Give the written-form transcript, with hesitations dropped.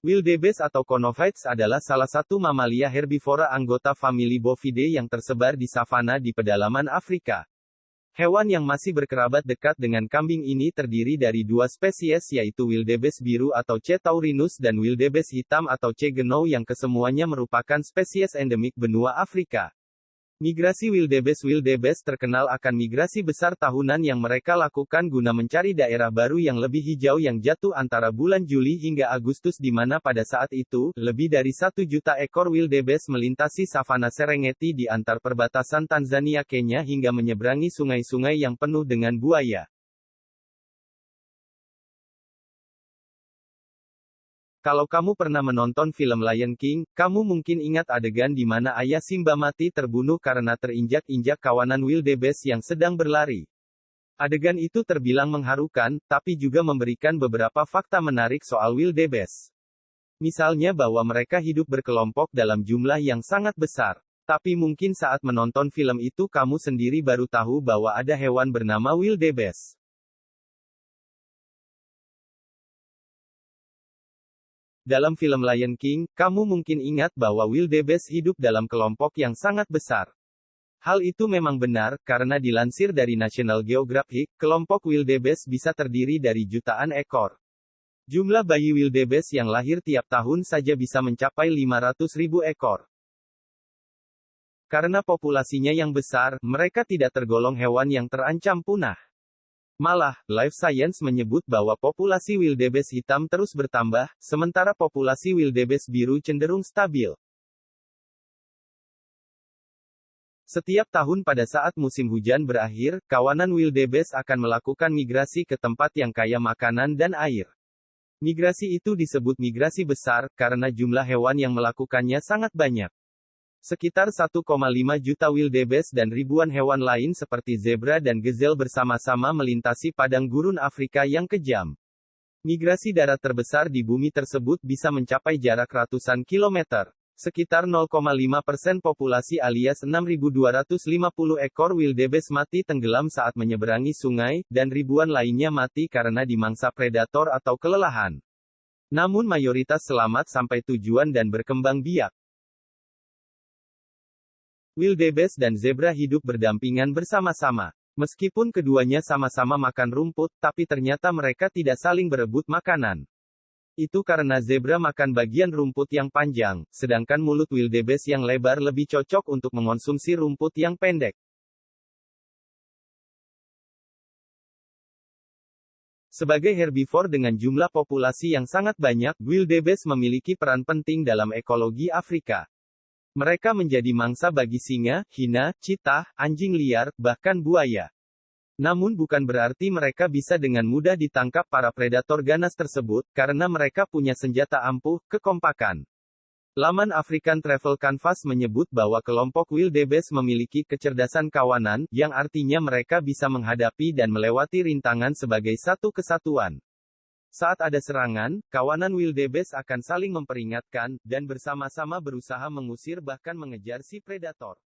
Wildebeest atau Conophytes adalah salah satu mamalia herbivora anggota famili Bovidae yang tersebar di savana di pedalaman Afrika. Hewan yang masih berkerabat dekat dengan kambing ini terdiri dari dua spesies yaitu wildebeest biru atau C. taurinus dan wildebeest hitam atau C. genau yang kesemuanya merupakan spesies endemik benua Afrika. Migrasi wildebeest terkenal akan migrasi besar tahunan yang mereka lakukan guna mencari daerah baru yang lebih hijau yang jatuh antara bulan Juli hingga Agustus di mana pada saat itu, lebih dari 1 juta ekor wildebeest melintasi savana Serengeti di antar perbatasan Tanzania Kenya hingga menyeberangi sungai-sungai yang penuh dengan buaya. Kalau kamu pernah menonton film Lion King, kamu mungkin ingat adegan di mana ayah Simba mati terbunuh karena terinjak-injak kawanan wildebeest yang sedang berlari. Adegan itu terbilang mengharukan, tapi juga memberikan beberapa fakta menarik soal wildebeest. Misalnya bahwa mereka hidup berkelompok dalam jumlah yang sangat besar. Tapi mungkin saat menonton film itu kamu sendiri baru tahu bahwa ada hewan bernama wildebeest. Dalam film Lion King, kamu mungkin ingat bahwa wildebeest hidup dalam kelompok yang sangat besar. Hal itu memang benar, karena dilansir dari National Geographic, kelompok wildebeest bisa terdiri dari jutaan ekor. Jumlah bayi wildebeest yang lahir tiap tahun saja bisa mencapai 500.000 ekor. Karena populasinya yang besar, mereka tidak tergolong hewan yang terancam punah. Malah, Life Science menyebut bahwa populasi wildebeest hitam terus bertambah, sementara populasi wildebeest biru cenderung stabil. Setiap tahun pada saat musim hujan berakhir, kawanan wildebeest akan melakukan migrasi ke tempat yang kaya makanan dan air. Migrasi itu disebut migrasi besar, karena jumlah hewan yang melakukannya sangat banyak. Sekitar 1,5 juta wildebeest dan ribuan hewan lain seperti zebra dan gazelle bersama-sama melintasi padang gurun Afrika yang kejam. Migrasi darat terbesar di bumi tersebut bisa mencapai jarak ratusan kilometer. Sekitar 0,5% populasi alias 6.250 ekor wildebeest mati tenggelam saat menyeberangi sungai, dan ribuan lainnya mati karena dimangsa predator atau kelelahan. Namun mayoritas selamat sampai tujuan dan berkembang biak. Wildebeest dan zebra hidup berdampingan bersama-sama. Meskipun keduanya sama-sama makan rumput, tapi ternyata mereka tidak saling berebut makanan. Itu karena zebra makan bagian rumput yang panjang, sedangkan mulut wildebeest yang lebar lebih cocok untuk mengonsumsi rumput yang pendek. Sebagai herbivore dengan jumlah populasi yang sangat banyak, wildebeest memiliki peran penting dalam ekologi Afrika. Mereka menjadi mangsa bagi singa, hina, cheetah, anjing liar, bahkan buaya. Namun bukan berarti mereka bisa dengan mudah ditangkap para predator ganas tersebut, karena mereka punya senjata ampuh, kekompakan. Laman African Travel Canvas menyebut bahwa kelompok wildebeest memiliki kecerdasan kawanan, yang artinya mereka bisa menghadapi dan melewati rintangan sebagai satu kesatuan. Saat ada serangan, kawanan wildebeest akan saling memperingatkan, dan bersama-sama berusaha mengusir bahkan mengejar si predator.